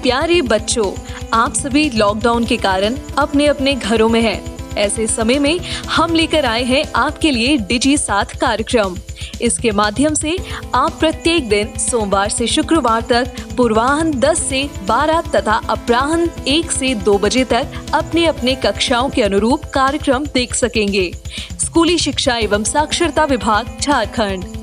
प्यारे बच्चों, आप सभी लॉकडाउन के कारण अपने अपने घरों में हैं। ऐसे समय में हम लेकर आए हैं आपके लिए डिजी साथ कार्यक्रम। इसके माध्यम से आप प्रत्येक दिन सोमवार से शुक्रवार तक पूर्वाह्न 10 से 12 तथा अपराह्न 1 से 2 बजे तक अपने अपने कक्षाओं के अनुरूप कार्यक्रम देख सकेंगे। स्कूली शिक्षा एवं साक्षरता विभाग, झारखंड।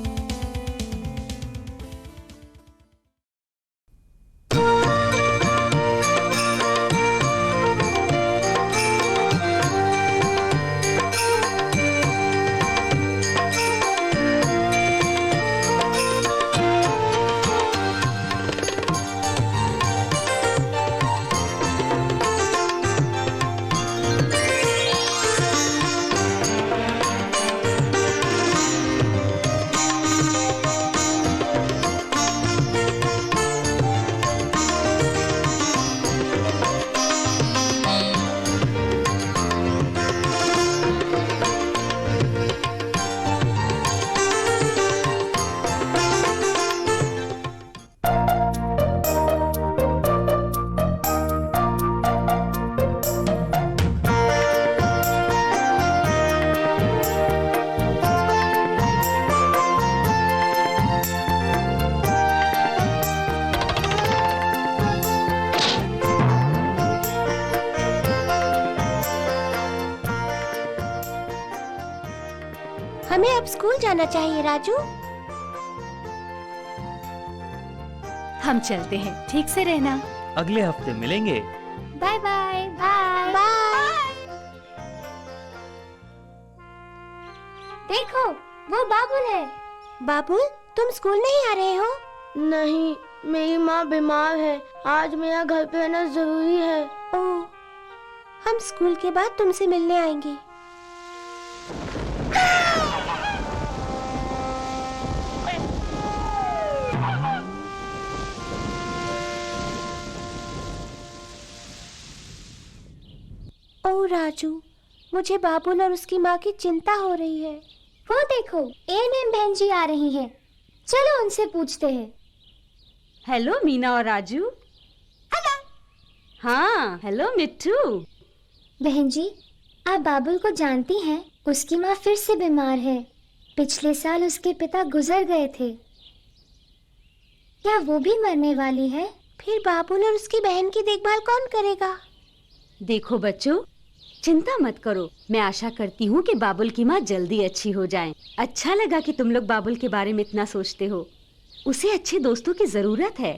हमें अब स्कूल जाना चाहिए राजू। हम चलते हैं, ठीक से रहना। अगले हफ्ते मिलेंगे। Bye bye bye bye. देखो, वो बाबुल है। बाबुल, तुम स्कूल नहीं आ रहे हो? नहीं, मेरी माँ बीमार है। आज मेरा घर पे रहना जरूरी है। ओह, हम स्कूल के बाद तुमसे मिलने आएंगे। ओह राजू, मुझे बाबुल और उसकी माँ की चिंता हो रही है। वो देखो, एएनएम बहन जी आ रही हैं। चलो उनसे पूछते हैं। हेलो मीना और राजू। हेलो। हाँ, हेलो मिट्टू। बहन जी, आप बाबुल को जानती हैं? उसकी माँ फिर से बीमार है। पिछले साल उसके पिता गुजर गए थे। क्या वो भी मरने वाली है? फिर बाबुल और उसकी बहन की देखभाल कौन करेगा? देखो बच्चों, चिंता मत करो। मैं आशा करती हूँ कि बाबुल की माँ जल्दी अच्छी हो जाएं। अच्छा लगा कि तुम लोग बाबुल के बारे में इतना सोचते हो। उसे अच्छे दोस्तों की जरूरत है।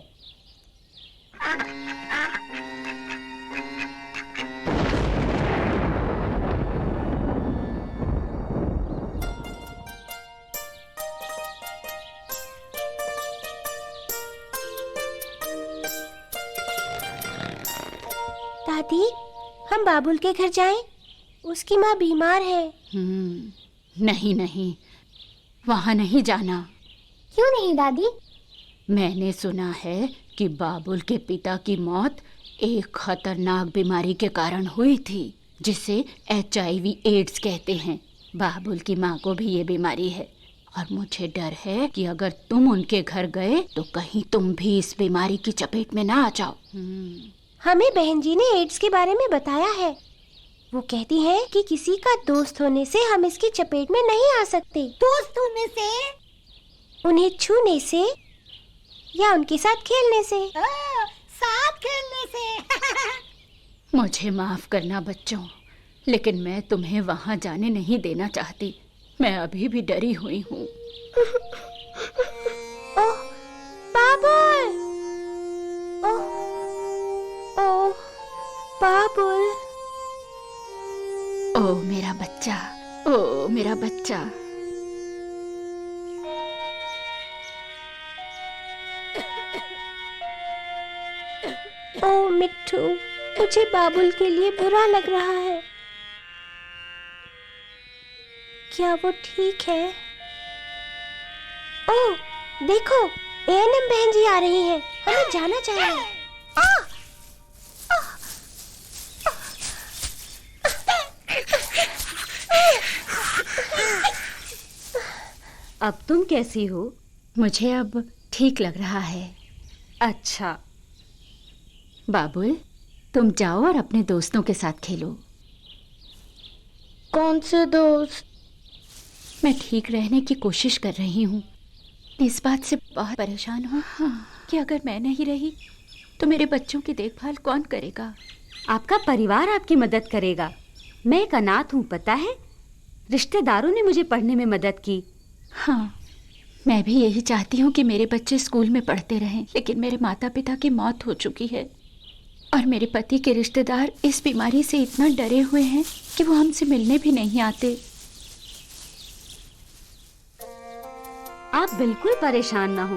दादी, हम बाबुल के घर जाएं? उसकी माँ बीमार है। नहीं नहीं, वहाँ नहीं जाना। क्यों नहीं दादी? मैंने सुना है कि बाबुल के पिता की मौत एक खतरनाक बीमारी के कारण हुई थी, जिसे HIV एड्स कहते हैं। बाबुल की माँ को भी ये बीमारी है और मुझे डर है कि अगर तुम उनके घर गए तो कहीं तुम भी इस बीमारी की चपेट में ना आ जाओ। हमें बहन जी ने एड्स के बारे में बताया है। वो कहती हैं कि किसी का दोस्त होने से हम इसकी चपेट में नहीं आ सकते। दोस्त होने से? उन्हें छूने से या उनके साथ खेलने से। साथ खेलने से। मुझे माफ करना बच्चों, लेकिन मैं तुम्हें वहाँ जाने नहीं देना चाहती। मैं अभी भी डरी हुई हूँ। ओह, बाबुल! ओह, ओह, बाबुल! ओ मेरा बच्चा, ओ मेरा बच्चा। ओह मिट्टू, मुझे बाबुल के लिए बुरा लग रहा है। क्या वो ठीक है? ओह, देखो, एएनएम बहन जी आ रही हैं। हमें जाना चाहिए। अब तुम कैसी हो? मुझे अब ठीक लग रहा है। अच्छा, बाबुल, तुम जाओ और अपने दोस्तों के साथ खेलो। कौन से दोस्त? मैं ठीक रहने की कोशिश कर रही हूँ। इस बात से बहुत परेशान हूँ कि अगर मैं नहीं रही तो मेरे बच्चों की देखभाल कौन करेगा। आपका परिवार आपकी मदद करेगा। मैं एक अनाथ हूँ, पता है। रिश्तेदारों ने मुझे पढ़ने में मदद की। हाँ, मैं भी यही चाहती हूँ कि मेरे बच्चे स्कूल में पढ़ते रहें, लेकिन मेरे माता पिता की मौत हो चुकी है और मेरे पति के रिश्तेदार इस बीमारी से इतना डरे हुए हैं कि वो हमसे मिलने भी नहीं आते। आप बिल्कुल परेशान ना हो।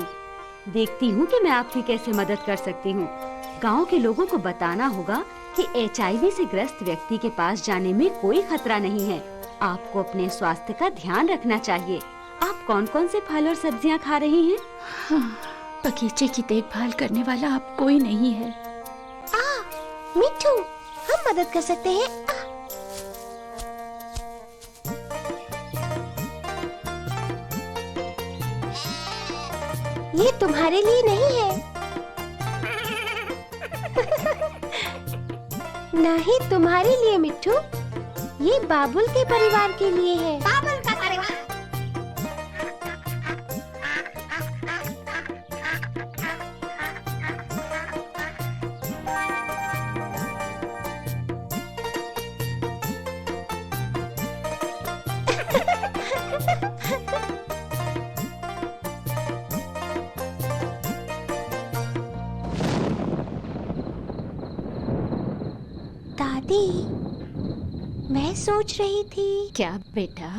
देखती हूँ कि मैं आपकी कैसे मदद कर सकती हूँ। गांव के लोगों को बताना होगा कि HIV से ग्रस्त व्यक्ति के पास जाने में कोई खतरा नहीं है। आपको अपने स्वास्थ्य का ध्यान रखना चाहिए। आप कौन कौन से फल और सब्जियाँ खा रही हैं? हाँ, बगीचे की देखभाल करने वाला अब कोई नहीं है। मिट्ठू, हम मदद कर सकते हैं। ये तुम्हारे लिए नहीं है। नहीं, तुम्हारे लिए मिट्ठू। ये बाबुल के परिवार के लिए है। बाबुल का परिवार। दादी, मैं सोच रही थी, क्या बेटा?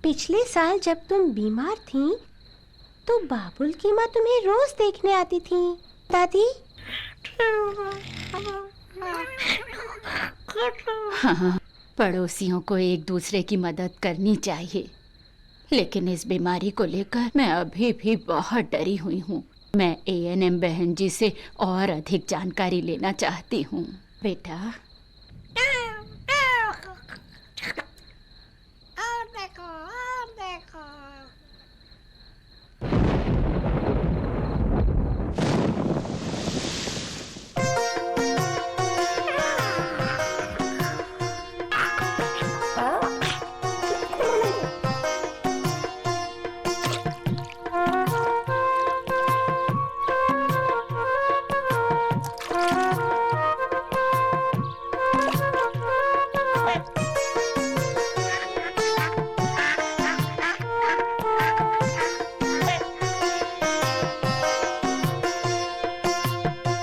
पिछले साल जब तुम बीमार थीं, तो बाबुल की माँ तुम्हें रोज देखने आती थी। दादी, हाँ, पड़ोसियों को एक दूसरे की मदद करनी चाहिए, लेकिन इस बीमारी को लेकर मैं अभी भी बहुत डरी हुई हूँ। मैं ANM बहन जी से और अधिक जानकारी लेना चाहती हूँ। बेटा,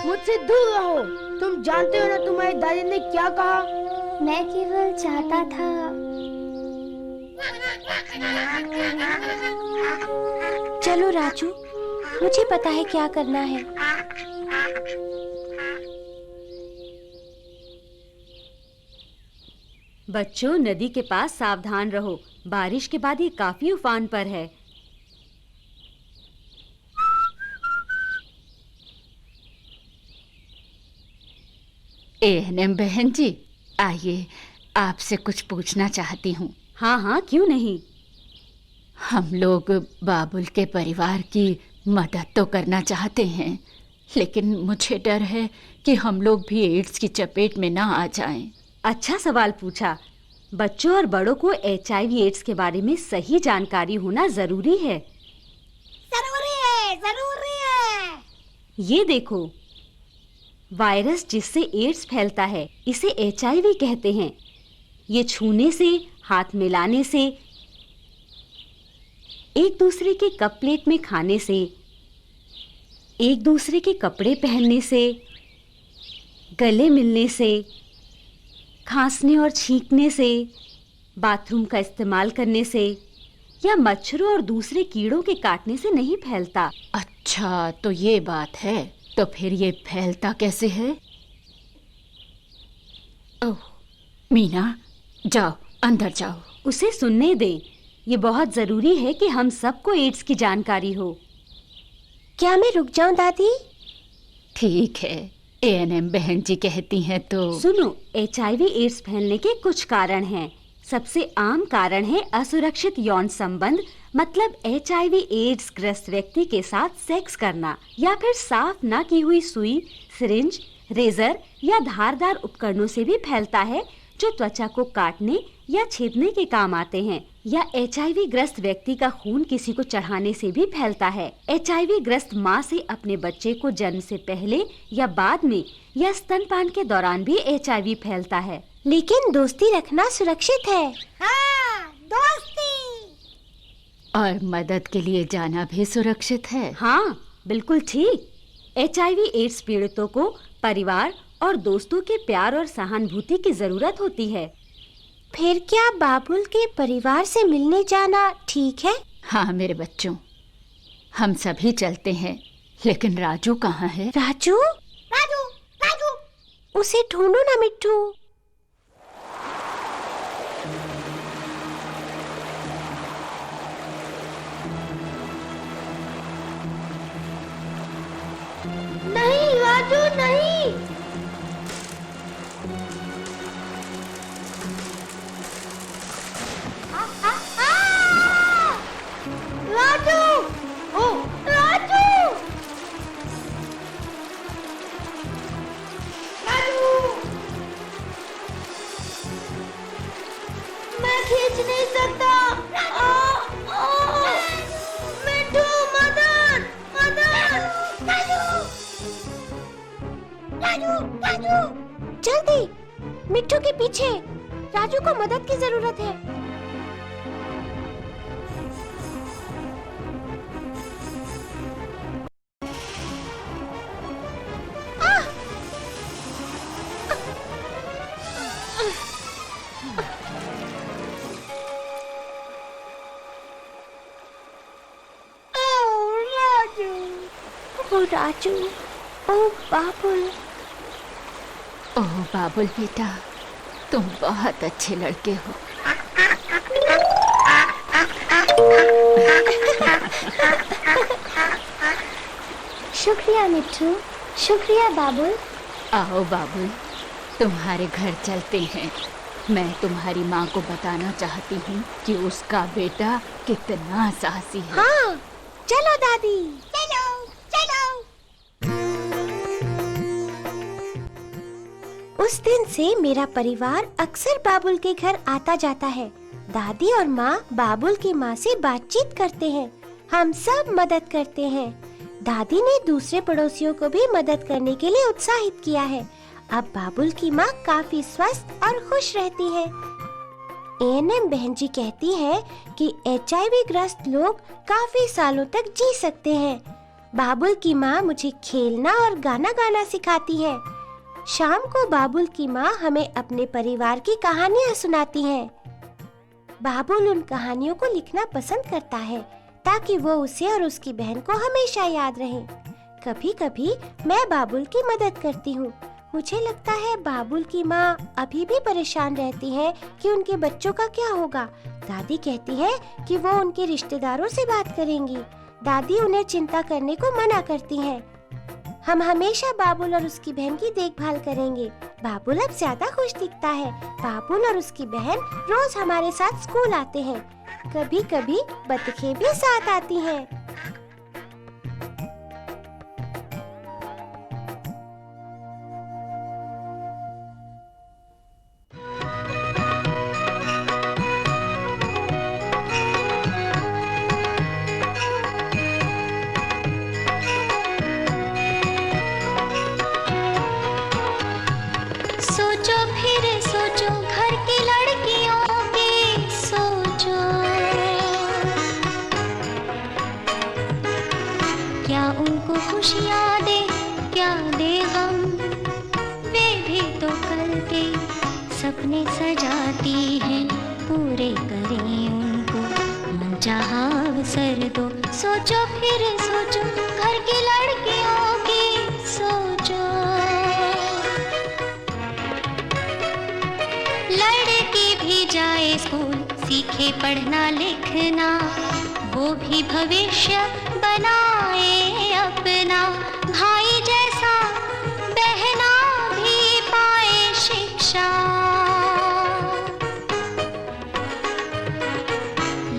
मुझसे दूर रहो। तुम जानते हो ना तुम्हारी दादी ने क्या कहा? मैं केवल चाहता था। चलो राजू, मुझे पता है क्या करना है। बच्चों, नदी के पास सावधान रहो। बारिश के बाद ये काफी उफान पर है। ANM बहन जी, आइए, आपसे कुछ पूछना चाहती हूँ। हाँ हाँ, क्यों नहीं। हम लोग बाबुल के परिवार की मदद तो करना चाहते हैं, लेकिन मुझे डर है कि हम लोग भी एड्स की चपेट में ना आ जाएं। अच्छा सवाल पूछा। बच्चों और बड़ों को HIV एड्स के बारे में सही जानकारी होना जरूरी है। जरूरी है। ये देखो, वायरस जिससे एड्स फैलता है, इसे HIV कहते हैं। ये छूने से, हाथ मिलाने से, एक दूसरे के कप प्लेट में खाने से, एक दूसरे के कपड़े पहनने से, गले मिलने से, खांसने और छींकने से, बाथरूम का इस्तेमाल करने से या मच्छरों और दूसरे कीड़ों के काटने से नहीं फैलता। अच्छा, तो ये बात है। तो फिर ये फैलता कैसे है? ओह, मीना, जाओ, अंदर जाओ। उसे सुनने दे। ये बहुत जरूरी है कि हम सबको एड्स की जानकारी हो। क्या मैं रुक जाऊं दादी? ठीक है, ANM बहन जी कहती हैं तो। सुनो, HIV एड्स फैलने के कुछ कारण हैं। सबसे आम कारण है असुरक्षित यौन संबंध, मतलब HIV एड्स ग्रस्त व्यक्ति के साथ सेक्स करना या फिर साफ ना की हुई सुई, सिरिंज रेजर या धारदार उपकरणों से भी फैलता है, जो त्वचा को काटने या छेदने के काम आते हैं। या HIV ग्रस्त व्यक्ति का खून किसी को चढ़ाने से भी फैलता है। HIV ग्रस्त माँ से अपने बच्चे को जन्म से पहले या बाद में या स्तनपान के दौरान भी HIV फैलता है। लेकिन दोस्ती रखना सुरक्षित है। हाँ, दोस्ती। और मदद के लिए जाना भी सुरक्षित है। हाँ, बिल्कुल ठीक। HIV एड्स पीड़ितों को परिवार और दोस्तों के प्यार और सहानुभूति की जरूरत होती है। फिर क्या बाबुल के परिवार से मिलने जाना ठीक है? हाँ मेरे बच्चों, हम सभी चलते हैं, लेकिन राजू कहाँ है? राजू? राजू, राजू, उसे ढूंढो ना मिट्ठू। नहीं राजू, नहीं। राजू, ओ राजू, राजू, मैं खींच नहीं सकता। मिट्ठू, मदद, मदद। राजू, जल्दी, मिट्ठू के पीछे। राजू को मदद की जरूरत है। ओ राजू, ओ बाबुल। ओह बाबुल बेटा, तुम बहुत अच्छे लड़के हो। शुक्रिया मिट्ठू, शुक्रिया बाबुल। आओ बाबुल, तुम्हारे घर चलते हैं। मैं तुम्हारी माँ को बताना चाहती हूँ कि उसका बेटा कितना साहसी है। हाँ, चलो दादी, चलो, चलो। उस दिन से मेरा परिवार अक्सर बाबुल के घर आता जाता है। दादी और माँ बाबुल की माँ से बातचीत करते हैं। हम सब मदद करते हैं। दादी ने दूसरे पड़ोसियों को भी मदद करने के लिए उत्साहित किया है। अब बाबुल की माँ काफी स्वस्थ और खुश रहती है। ANM बहन जी कहती है कि HIV ग्रस्त लोग काफी सालों तक जी सकते हैं। बाबुल की माँ मुझे खेलना और गाना गाना सिखाती है। शाम को बाबुल की माँ हमें अपने परिवार की कहानियाँ सुनाती हैं। बाबुल उन कहानियों को लिखना पसंद करता है ताकि वो उसे और उसकी बहन को हमेशा याद रहे। कभी कभी मैं बाबुल की मदद करती हूँ। मुझे लगता है बाबुल की माँ अभी भी परेशान रहती है कि उनके बच्चों का क्या होगा। दादी कहती है कि वो उनके रिश्तेदारों से बात करेंगी। दादी उन्हें चिंता करने को मना करती हैं। हम हमेशा बाबुल और उसकी बहन की देखभाल करेंगे। बाबुल अब ज्यादा खुश दिखता है। बाबुल और उसकी बहन रोज हमारे साथ स्कूल आते हैं। कभी कभी बतखें भी साथ आती हैं। सोचो फिर सोचो घर की लड़कियों की सोचो, क्या उनको खुशियाँ दे क्या दे गम। वे भी तो कल के सपने सजाती हैं, पूरे करें उनको मनचाहा अवसर दो। सोचो फिर सोचो घर की लड़कियों की सोचो। लड़की भी जाए स्कूल, सीखे पढ़ना लिखना, वो भी भविष्य बनाए अपना। भाई जैसा बहना भी पाए शिक्षा।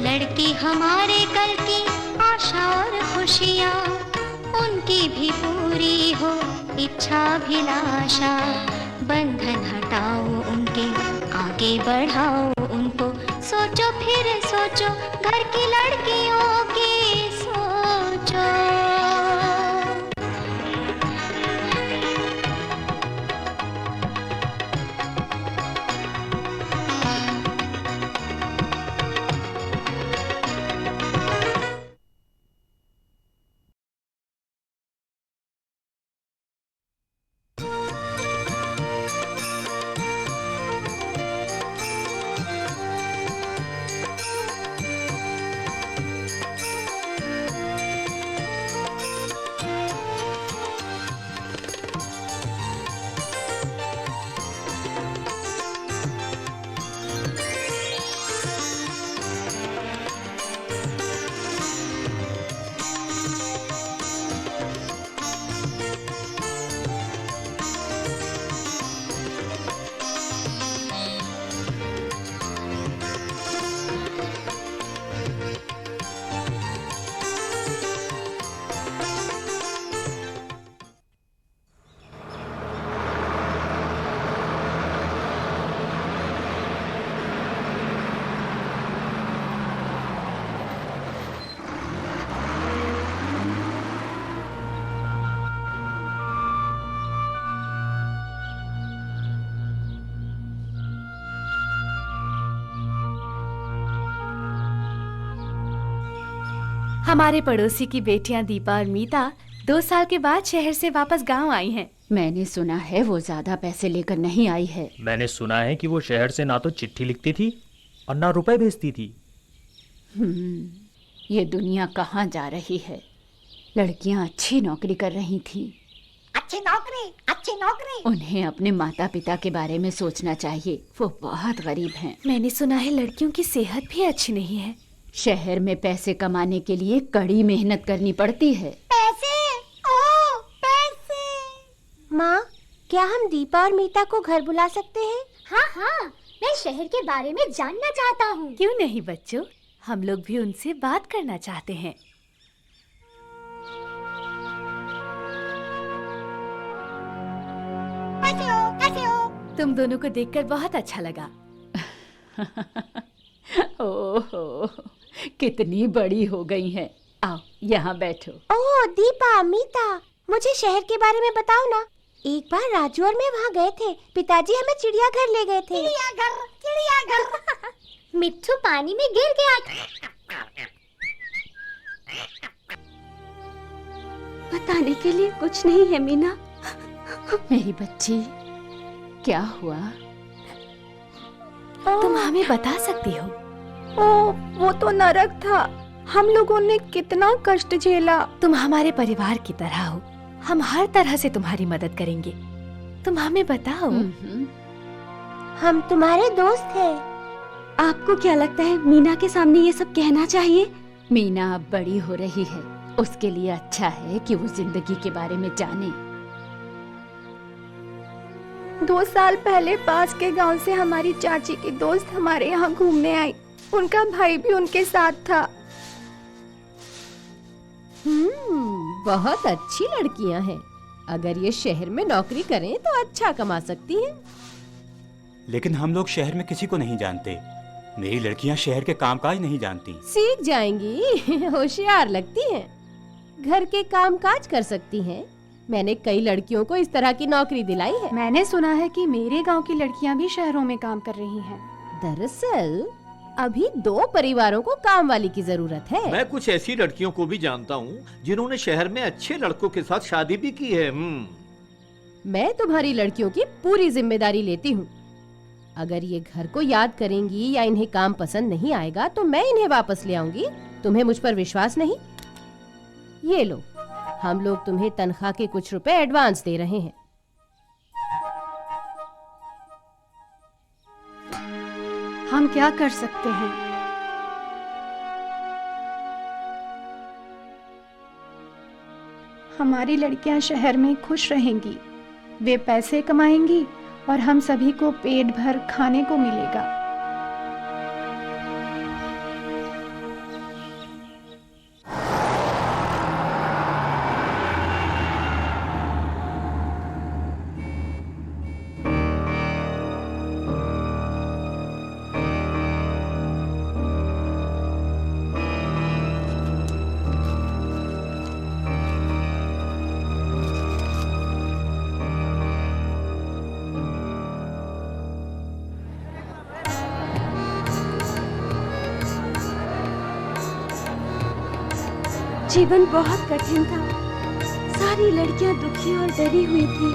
लड़की हमारे कल की आशा और खुशियाँ, उनकी भी पूरी हो इच्छाभिलाषा, बंधन हटाओ उनके, आगे बढ़ाओ उनको। सोचो फिर सोचो, घर की लड़कियों की सोचो। हमारे पड़ोसी की बेटियां दीपा और मीता 2 साल के बाद शहर से वापस गांव आई हैं। मैंने सुना है वो ज्यादा पैसे लेकर नहीं आई है। मैंने सुना है कि वो शहर से ना तो चिट्ठी लिखती थी और ना रुपए भेजती थी। ये दुनिया कहाँ जा रही है। लड़कियां अच्छी नौकरी कर रही थी। अच्छी नौकरी। उन्हें अपने माता पिता के बारे में सोचना चाहिए, वो बहुत गरीब हैं। मैंने सुना है लड़कियों की सेहत भी अच्छी नहीं है। शहर में पैसे कमाने के लिए कड़ी मेहनत करनी पड़ती है। पैसे। माँ, क्या हम दीपा और मीता को घर बुला सकते हैं? हाँ, मैं शहर के बारे में जानना चाहता हूँ। क्यों नहीं बच्चों, हम लोग भी उनसे बात करना चाहते हैं। कैसे हो? तुम दोनों को देखकर बहुत अच्छा लगा। ओहो, कितनी बड़ी हो गई हैं। आओ यहाँ बैठो। ओह दीपा, मीता, मुझे शहर के बारे में बताओ ना। एक बार राजू और मैं वहाँ गए थे। पिताजी हमें चिड़ियाघर ले गए थे। चिड़ियाघर। मिट्ठू पानी में गिर गया था। बताने के लिए कुछ नहीं है मीना। मेरी बच्ची, क्या हुआ? तुम हमें बता सकती हो? वो तो नरक था। हम लोगों ने कितना कष्ट झेला। तुम हमारे परिवार की तरह हो, हम हर तरह से तुम्हारी मदद करेंगे। तुम हमें बताओ। हम तुम्हारे दोस्त हैं। आपको क्या लगता है मीना के सामने ये सब कहना चाहिए? मीना अब बड़ी हो रही है, उसके लिए अच्छा है कि वो जिंदगी के बारे में जाने। 2 साल पहले पास के गांव से हमारी चाची की दोस्त हमारे यहाँ घूमने आई। उनका भाई भी उनके साथ था। बहुत अच्छी लड़कियां हैं। अगर ये शहर में नौकरी करें तो अच्छा कमा सकती हैं। लेकिन हम लोग शहर में किसी को नहीं जानते। मेरी लड़कियां शहर के कामकाज नहीं जानती। सीख जाएंगी। होशियार लगती हैं। घर के कामकाज कर सकती हैं। मैंने कई लड़कियों को इस तरह की नौकरी दिलाई है। मैंने सुना है कि मेरे गांव की लड़कियां भी शहरों में काम कर रही हैं। दरअसल अभी 2 परिवारों को काम वाली की जरूरत है। मैं कुछ ऐसी लड़कियों को भी जानता हूँ जिन्होंने शहर में अच्छे लड़कों के साथ शादी भी की है। मैं तुम्हारी लड़कियों की पूरी जिम्मेदारी लेती हूँ। अगर ये घर को याद करेंगी या इन्हें काम पसंद नहीं आएगा तो मैं इन्हें वापस ले आऊंगी। तुम्हें मुझ पर विश्वास नहीं? ये लो, हम लोग तुम्हें तनख्वाह के कुछ रुपए एडवांस दे रहे हैं। हम क्या कर सकते हैं? हमारी लड़कियां शहर में खुश रहेंगी। वे पैसे कमाएंगी और हम सभी को पेट भर खाने को मिलेगा। जीवन बहुत कठिन था। सारी लड़कियां दुखी और डरी हुई थी।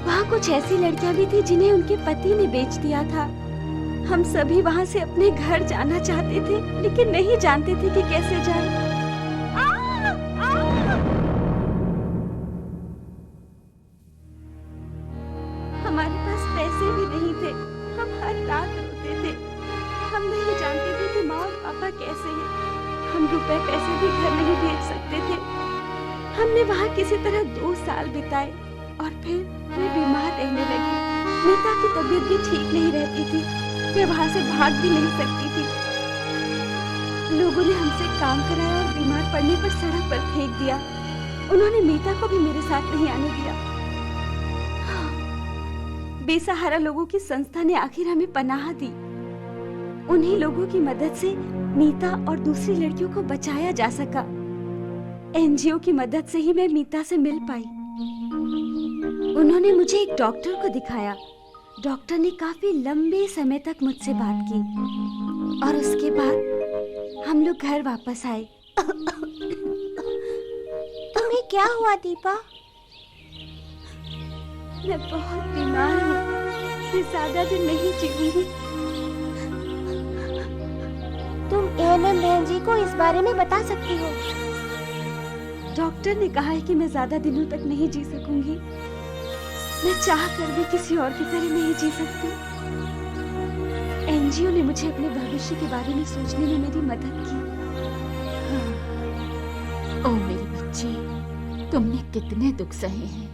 वहाँ कुछ ऐसी लड़कियां भी थी जिन्हें उनके पति ने बेच दिया था। हम सभी वहाँ से अपने घर जाना चाहते थे, लेकिन नहीं जानते थे कि कैसे जाएं। हमारे पास पैसे भी नहीं थे। हम हर रात रोते थे। हम नहीं जानते थे कि माँ और पापा कैसे हैं। हम रुपए पैसे भी घर नहीं भेज सकते थे। हमने वहाँ किसी तरह 2 साल बिताए और फिर वे बीमार रहने लगी। मीता की तबीयत भी ठीक नहीं रहती थी। वे वहाँ से भाग भी नहीं सकती थी। लोगों ने हमसे काम कराया और बीमार पड़ने पर सड़क पर फेंक दिया। उन्होंने मीता को भी मेरे साथ नहीं आने दिया। बेसहारा लोगों की संस्था ने आखिर हमें पनाह दी। उन्हीं लोगों की मदद से मीता और दूसरी लड़कियों को बचाया जा सका। एनजीओ की मदद से ही मैं मीता से मिल पाई। उन्होंने मुझे एक डॉक्टर को दिखाया। डॉक्टर ने काफी लंबे समय तक मुझसे बात की और उसके बाद हम लोग घर वापस आए। तुम्हें क्या हुआ दीपा? मैं बहुत बीमार हूँ। मैं ज्यादा दिन नहीं जीऊंगी। तुम एएनएम बहन जी को इस बारे में बता सकती हो। डॉक्टर ने कहा है कि मैं ज्यादा दिनों तक नहीं जी सकूंगी। मैं चाह कर भी किसी और की तरह नहीं जी सकती। एनजीओ ने मुझे अपने भविष्य के बारे में सोचने में मेरी मदद की। ओ मेरी बच्ची, तुमने कितने दुख सहे हैं।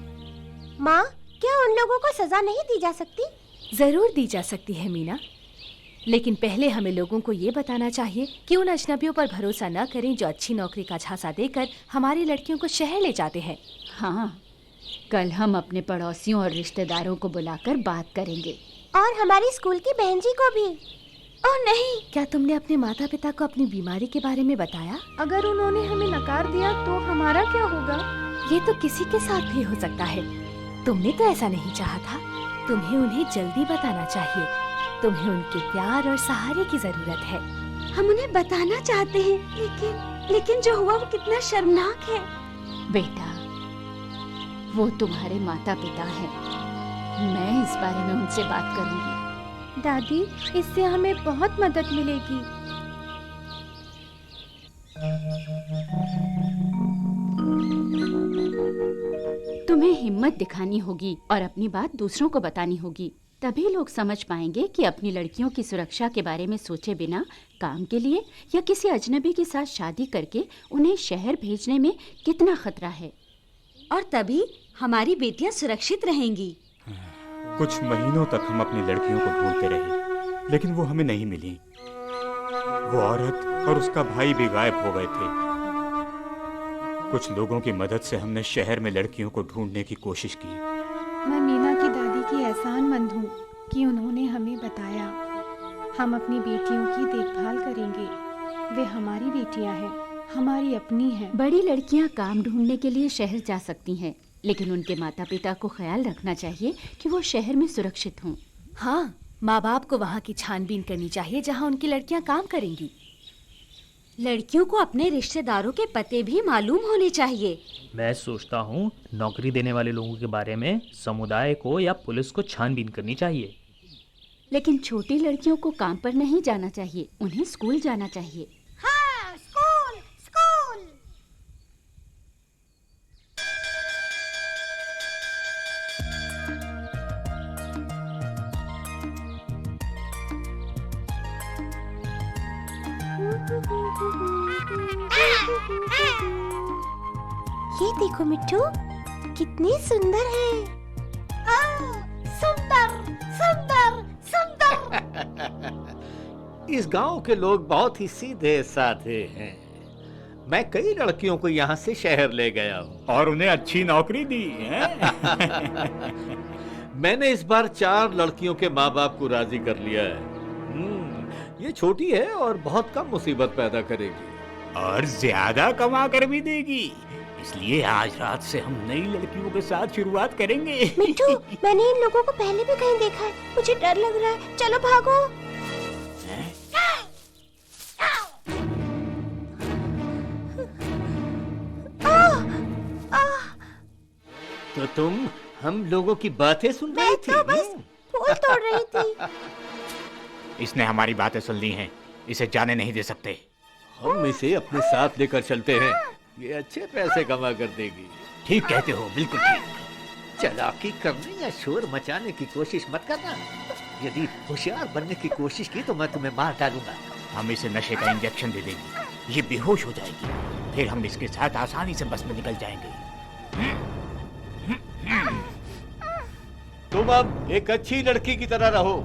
माँ, क्या उन लोगों को सजा नहीं दी जा सकती? जरूर दी जा सकती है मीना, लेकिन पहले हमें लोगों को ये बताना चाहिए कि उन अजनबियों पर भरोसा न करें जो अच्छी नौकरी का झांसा देकर हमारी लड़कियों को शहर ले जाते हैं। हाँ, कल हम अपने पड़ोसियों और रिश्तेदारों को बुलाकर बात करेंगे। और हमारी स्कूल की बहन जी को भी। ओह नहीं, क्या तुमने अपने माता पिता को अपनी बीमारी के बारे में बताया? अगर उन्होंने हमें नकार दिया तो हमारा क्या होगा? ये तो किसी के साथ भी हो सकता है। तुमने तो ऐसा नहीं चाहा था। तुम्हें उन्हें जल्दी बताना चाहिए। तुम्हें उनके प्यार और सहारे की जरूरत है। हम उन्हें बताना चाहते हैं, लेकिन जो हुआ वो कितना शर्मनाक है। बेटा, वो तुम्हारे माता पिता हैं। मैं इस बारे में उनसे बात करूंगी। दादी, इससे हमें बहुत मदद मिलेगी। तुम्हें हिम्मत दिखानी होगी और अपनी बात दूसरों को बतानी होगी। तभी लोग समझ पाएंगे कि अपनी लड़कियों की सुरक्षा के बारे में सोचे बिना काम के लिए या किसी अजनबी के साथ शादी करके उन्हें शहर भेजने में कितना खतरा है। और तभी हमारी बेटियां सुरक्षित रहेंगी। कुछ महीनों तक हम अपनी लड़कियों को ढूंढते रहे, लेकिन वो हमें नहीं मिली। वो औरत और उसका भाई भी गायब हो गए थे। कुछ लोगों की मदद से हमने शहर में लड़कियों को ढूंढने की कोशिश की। मैं मीना की दादी की एहसानमंद हूँ कि उन्होंने हमें बताया। हम अपनी बेटियों की देखभाल करेंगे। वे हमारी बेटियां हैं, हमारी अपनी हैं। बड़ी लड़कियां काम ढूंढने के लिए शहर जा सकती हैं, लेकिन उनके माता पिता को ख्याल रखना चाहिए कि वो शहर में सुरक्षित हों। हाँ, माँ बाप को वहाँ की छानबीन करनी चाहिए जहाँ उनकी लड़कियाँ काम करेंगी। लड़कियों को अपने रिश्तेदारों के पते भी मालूम होने चाहिए। मैं सोचता हूँ नौकरी देने वाले लोगों के बारे में समुदाय को या पुलिस को छानबीन करनी चाहिए। लेकिन छोटी लड़कियों को काम पर नहीं जाना चाहिए, उन्हें स्कूल जाना चाहिए। हाँ, स्कूल, स्कूल। ये देखो मिट्टू, कितनी सुंदर है। सुंदर, सुंदर, सुंदर। इस गांव के लोग बहुत ही सीधे साधे हैं। मैं कई लड़कियों को यहाँ से शहर ले गया हूँ और उन्हें अच्छी नौकरी दी है। मैंने इस बार 4 लड़कियों के माँ बाप को राजी कर लिया है। ये छोटी है और बहुत कम मुसीबत पैदा करेगी और ज्यादा कमा कर भी देगी। इसलिए आज रात से हम नई लड़कियों के साथ शुरुआत करेंगे। मिट्टू, मैंने इन लोगों को पहले भी कहीं देखा है। मुझे डर लग रहा है। चलो भागो। तुम हम लोगों की बातें सुन रही थी? तो बस फूल तोड़ रही थी। इसने हमारी बातें सुन ली हैं, इसे जाने नहीं दे सकते। हम इसे अपने साथ लेकर चलते हैं, ये अच्छे पैसे कमा कर देगी। ठीक कहते हो, बिल्कुल ठीक। चालाकी करने या शोर मचाने की कोशिश मत करना। यदि होशियार बनने की कोशिश की तो मैं तुम्हें मार डालूंगा। हम इसे नशे का इंजेक्शन दे देंगे, ये बेहोश हो जाएगी, फिर हम इसके साथ आसानी से बस में निकल जाएंगे। तुम अब एक अच्छी लड़की की तरह रहो,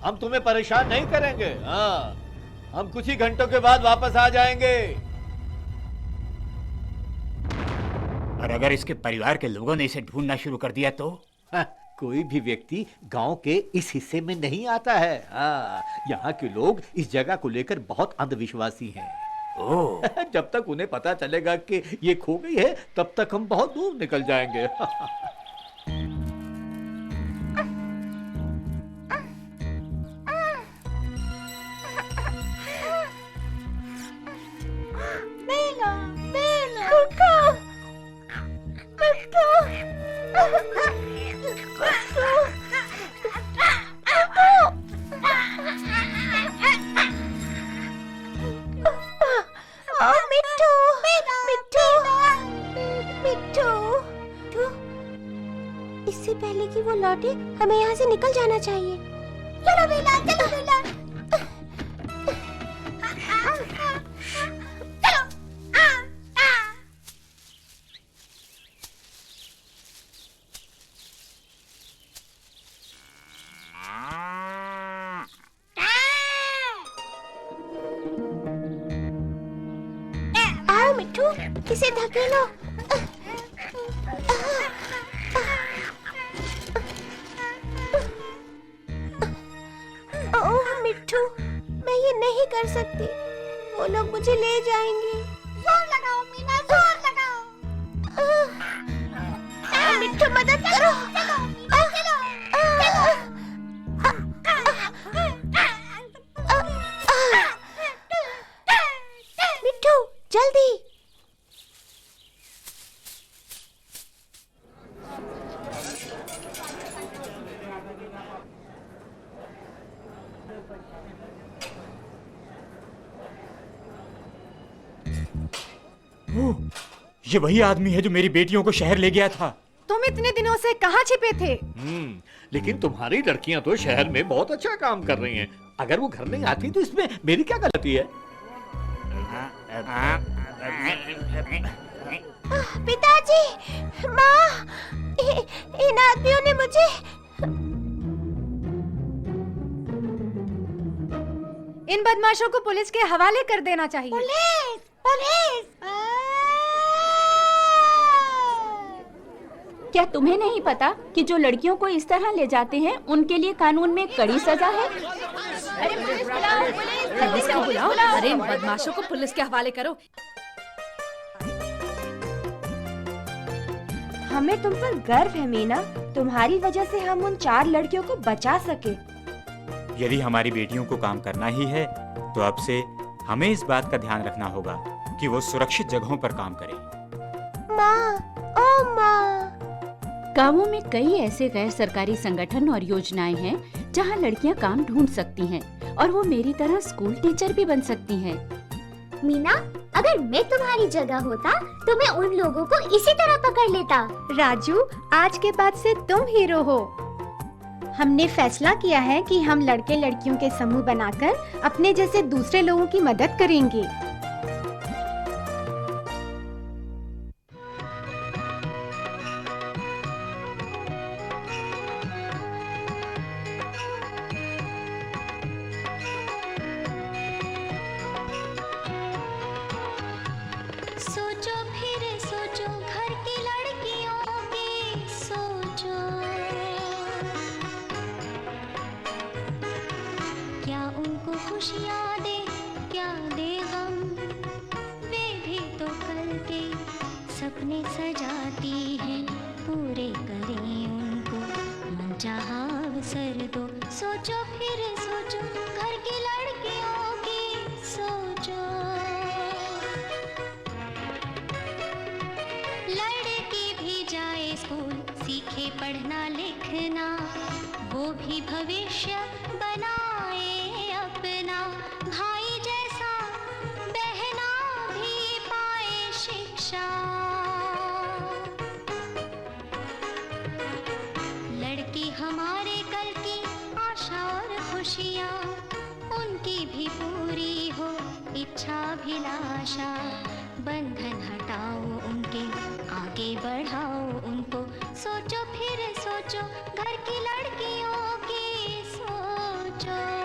हम तुम्हें परेशान नहीं करेंगे। हाँ, हम कुछ ही घंटों के बाद वापस आ जाएंगे। और अगर इसके परिवार के लोगों ने इसे ढूंढना शुरू कर दिया तो? हाँ, कोई भी व्यक्ति गांव के इस हिस्से में नहीं आता है। हाँ, यहाँ के लोग इस जगह को लेकर बहुत अंधविश्वासी हैं। ओह। जब तक उन्हें पता चलेगा कि ये खो गई है, तब तक हम बहुत दूर निकल जाएंगे। इससे पहले कि वो लौटे, हमें यहाँ से निकल जाना चाहिए। चलो बेला, चलो बेला। आओ मिट्टू, इसे धकेलो। मिट्टू, मैं ये नहीं कर सकती, वो लोग मुझे ले जाएंगे। जोर लगाओ मीना, जोर लगाओ। मिट्टू मदद करो। मिट्टू जल्दी। ये वही आदमी है जो मेरी बेटियों को शहर ले गया था। तुम इतने दिनों से कहाँ छिपे थे? लेकिन तुम्हारी लड़कियां तो शहर में बहुत अच्छा काम कर रही हैं। अगर वो घर नहीं आती तो इसमें मेरी क्या गलती है? पिताजी, माँ, इन आदमियों ने मुझे। इन बदमाशों को पुलिस के हवाले कर देना चाहिए। Police, police. क्या तुम्हें नहीं पता कि जो लड़कियों को इस तरह ले जाते हैं उनके लिए कानून में कड़ी सजा है? अरे पुलिस को बुलाओ। अरे इन बदमाशों को पुलिस के हवाले करो। हमें तुम पर गर्व है मीना, तुम्हारी वजह से हम उन 4 लड़कियों को बचा सके। यदि हमारी बेटियों को काम करना ही है तो अब से हमें इस बात का ध्यान रखना होगा कि वो सुरक्षित जगहों पर काम करें। माँ, ओ माँ। गांवों में कई ऐसे गैर सरकारी संगठन और योजनाएं हैं जहां लड़कियां काम ढूंढ सकती हैं और वो मेरी तरह स्कूल टीचर भी बन सकती हैं। मीना, अगर मैं तुम्हारी जगह होता तो मैं उन लोगों को इसी तरह पकड़ लेता। राजू, आज के बाद से तुम हीरो हो। हमने फैसला किया है कि हम लड़के लड़कियों के समूह बनाकर अपने जैसे दूसरे लोगों की मदद करेंगे। सोचो फिर सोचो, घर की लड़कियों की सोचो। क्या उनको खुशियाँ दे, क्या दे गम, वे भी तो कल के सपने सजाती हैं। पूरे करें उनको मनचाहा अवसर दो। सोचो फिर सोचो, घर की लड़कियों की सोचो। लड़की भी जाए स्कूल, सीखे पढ़ना लिखना, वो भी भविष्य बनाए अपना। भाई जैसा बहना भी पाए शिक्षा। लड़की हमारे कल की आशा और खुशियाँ, उनकी भी पूरी हो इच्छाभिलाषा। बंधन हटाओ उनके, आगे बढ़ाओ उनको। सोचो फिर सोचो, घर की लड़कियों की सोचो।